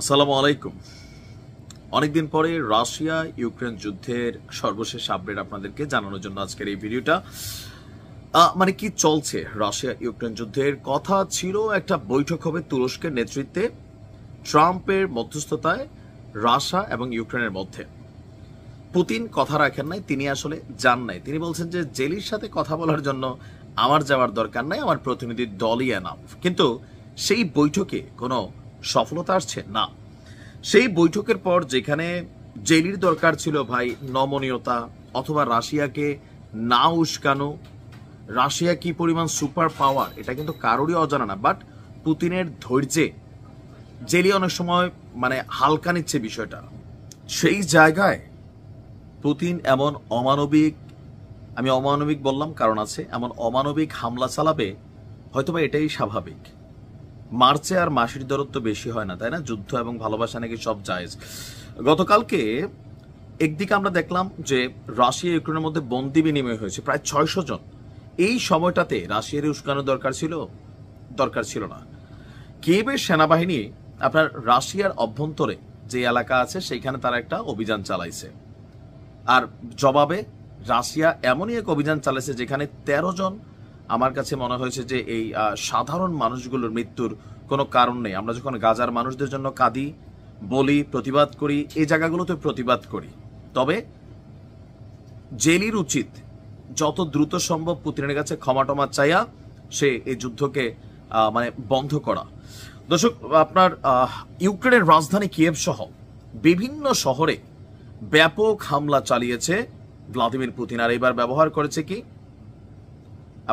আসসালামু আলাইকুম। অনেকদিন পরে রাশিয়া ইউক্রেন যুদ্ধের সর্বশেষ আপডেট আপনাদেরকে জানানোর জন্য আজকের এই ভিডিওটা। মানে কি চলছে রাশিয়া ইউক্রেন যুদ্ধের কথা ছিল, একটা বৈঠক হবে তুরস্কের নেতৃত্বে ট্রাম্পের মধ্যস্থতায় রাশিয়া এবং ইউক্রেনের মধ্যে। পুতিন কথা রাখেন নাই, তিনি আসলে যান নাই। তিনি বলছেন যে জেলির সাথে কথা বলার জন্য আমার যাওয়ার দরকার নাই, আমার প্রতিনিধির দলই এনাফ। কিন্তু সেই বৈঠকে কোনো সফলতা আসছে না। সেই বৈঠকের পর যেখানে জেলির দরকার ছিল ভাই নমনীয়তা, অথবা রাশিয়াকে না উস্কানো, রাশিয়া কি পরিমাণ সুপার পাওয়ার এটা কিন্তু কারোরই অজানা না। বাট পুতিনের ধৈর্যে জেলি অনেক সময় মানে হালকা নিচ্ছে বিষয়টা। সেই জায়গায় পুতিন এমন অমানবিক, আমি অমানবিক বললাম কারণ আছে, এমন অমানবিক হামলা চালাবে, হয়তোবা এটাই স্বাভাবিক। মার্চে আর মাসির দূরত্ব বেশি হয় না, তাই না? যুদ্ধ এবং ভালোবাসা নাকি সব জায়েজ। গতকালকে একদিকে আমরা দেখলাম যে রাশিয়া ইউক্রেনের মধ্যে বন্দি বিনিময় হয়েছে প্রায় 600 জন। এই সময়টাতে রাশিয়ার উস্কানো দরকার ছিল না। কিয়েভের সেনাবাহিনী আপনার রাশিয়ার অভ্যন্তরে যে এলাকা আছে সেইখানে তারা একটা অভিযান চালাইছে, আর জবাবে রাশিয়া এমনই এক অভিযান চালাইছে যেখানে 13 জন, আমার কাছে মনে হয়েছে যে এই সাধারণ মানুষগুলোর মৃত্যুর কোনো কারণ নেই। আমরা যখন গাজার মানুষদের জন্য কাঁদি, বলি, প্রতিবাদ করি, এই জায়গাগুলোতে প্রতিবাদ করি, তবে জেলির উচিত যত দ্রুত সম্ভব পুতিনের কাছে ক্ষমা টমা চাইয়া সে এই যুদ্ধকে মানে বন্ধ করা। দর্শক, আপনার ইউক্রেনের রাজধানী কিয়েভ সহ বিভিন্ন শহরে ব্যাপক হামলা চালিয়েছে ভ্লাদিমির পুতিন। আর এবার ব্যবহার করেছে কি,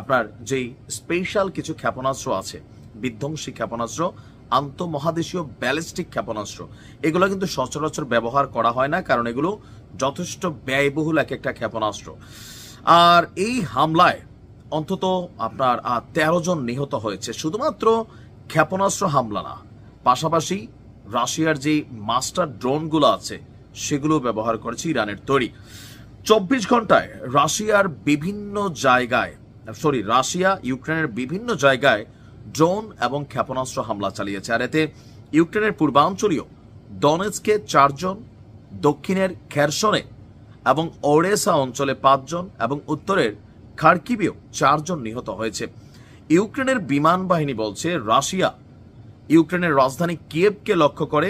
আপনার যেই স্পেশাল কিছু ক্ষেপণাস্ত্র আছে, বিধ্বংসী ক্ষেপণাস্ত্র, আন্তঃমহাদেশীয় ব্যালিস্টিক ক্ষেপণাস্ত্র, এগুলো কিন্তু সচরাচর ব্যবহার করা হয় না, কারণ এগুলো যথেষ্ট ব্যয়বহুল এক একটা ক্ষেপণাস্ত্র। আর এই হামলায় অন্তত আপনার 13 জন নিহত হয়েছে। শুধুমাত্র ক্ষেপণাস্ত্র হামলা না, পাশাপাশি রাশিয়ার যে মাস্টার ড্রোনগুলো আছে সেগুলো ব্যবহার করেছে ইরানের তৈরি। 24 ঘন্টায় রাশিয়া ইউক্রেনের বিভিন্ন জায়গায় ড্রোন এবং ক্ষেপণাস্ত্র হামলা চালিয়েছে। আর এতে ইউক্রেনের পূর্বাঞ্চলীয় ডনেৎস্কে 4 জন, দক্ষিণের খেরসনে এবং ওডেসা অঞ্চলে 5 জন এবং উত্তরের খার্কিভেও 4 জন নিহত হয়েছে। ইউক্রেনের বিমান বাহিনী বলছে রাশিয়া ইউক্রেনের রাজধানী কিয়েভকে লক্ষ্য করে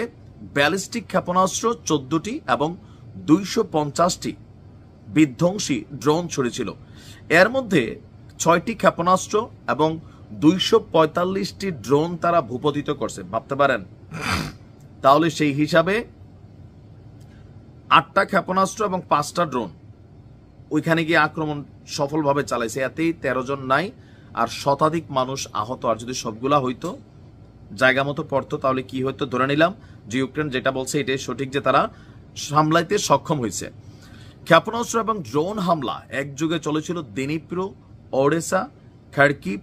ব্যালিস্টিক ক্ষেপণাস্ত্র 14টি এবং 250টি বিধ্বংসী ড্রোন ছড়িয়েছিল। এর মধ্যে 6টি ক্ষেপণাস্ত্র এবং 245টি ড্রোন তারা ভূপতিত করছে। ভাবতে পারেন, তাহলে সেই হিসাবে 8টা ক্ষেপণাস্ত্র এবং 5টা ড্রোন ওইখানে গিয়ে আক্রমণ সফলভাবে চালাইছে। এতেই 13 জন নাই, আর শতাধিক মানুষ আহত। আর যদি সবগুলা হইতো, জায়গা মতো পড়তো, তাহলে কি হইতো? ধরে নিলাম যে ইউক্রেন যেটা বলছে এটাই সঠিক, যে তারা সামলাইতে সক্ষম হয়েছে। ক্ষেপণাস্ত্র এবং ড্রোন হামলা একযুগে চলেছিল দিনিপ্রো, ওডেসা, খার্কিভ,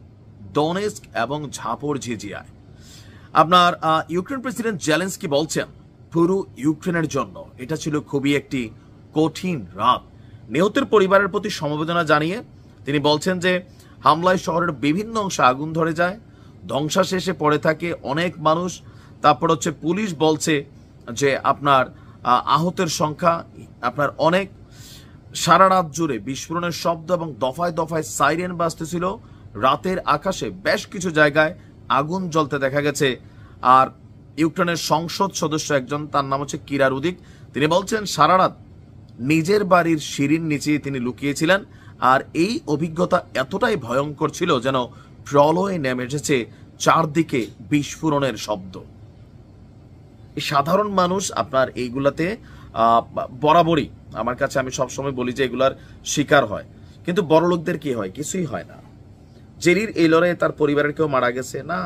ডনেস্ক এবং ঝাপোরঝিজিয়ায়। আপনার ইউক্রেন প্রেসিডেন্ট জেলেনস্কি বলছেন পুরো ইউক্রেনের জন্য এটা ছিল খুবই একটি কঠিন রাত। নিহতের পরিবারের প্রতি সমবেদনা জানিয়ে তিনি বলছেন যে হামলায় শহরের বিভিন্ন অংশে আগুন ধরে যায়, ধ্বংসাশেষে পড়ে থাকে অনেক মানুষ। তারপর হচ্ছে পুলিশ বলছে যে আপনার আহতের সংখ্যা আপনার অনেক। সারা রাত জুড়ে বিস্ফোরণের শব্দ এবং দফায় দফায় সাইরেন বাজতেছিল। রাতের আকাশে বেশ কিছু জায়গায় আগুন জ্বলতে দেখা গেছে। আর ইউক্রেনের সংসদ সদস্য একজন, তার নাম হচ্ছে কিরা রুদিক, তিনি বলছেন সারা রাত নিজের বাড়ির সিঁড়ির নিচে তিনি লুকিয়েছিলেন। আর এই অভিজ্ঞতা এতটাই ভয়ঙ্কর ছিল যেন প্রলয় নেমে এসেছে, চারদিকে বিস্ফোরণের শব্দ। সাধারণ মানুষ আপনার এইগুলাতে বরাবরই আমার কাছে, আমি সবসময় বলি যে এগুলার শিকার হয়, কিন্তু বড় লোকদের কি হয়? কিছুই হয় না। জেরির এই লড়াইয়ে তার পরিবারের কেউ মারা গেছে না।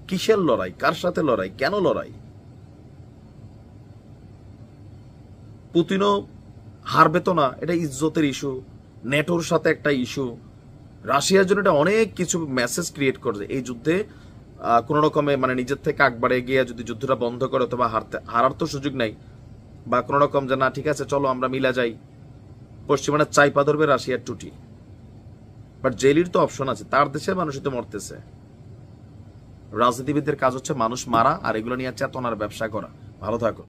কিসের লড়াই? কার সাথে লড়াই? কেন লড়াই? পুতিনও হারবে তো না, এটা ইজ্জতের ইস্যু, নেটোর সাথে একটা ইস্যু। রাশিয়ার জন্য এটা অনেক কিছু মেসেজ ক্রিয়েট করছে এই যুদ্ধে। কোন রকমে মানে নিজের থেকে আকবারে গিয়ে যদি যুদ্ধটা বন্ধ করে, অথবা হারার তো সুযোগ নাই, বা কোন রকম যে না ঠিক আছে চলো আমরা মিলা যাই, পশ্চিমারা চাইপা ধরবে রাশিয়ার টুটি। বাট জেলির তো অপশন আছে, তার দেশের মানুষই তো মরতেছে। রাজনীতিবিদদের কাজ হচ্ছে মানুষ মারা আর এগুলো নিয়ে চেতনার ব্যবসা করা। ভালো থাকুন।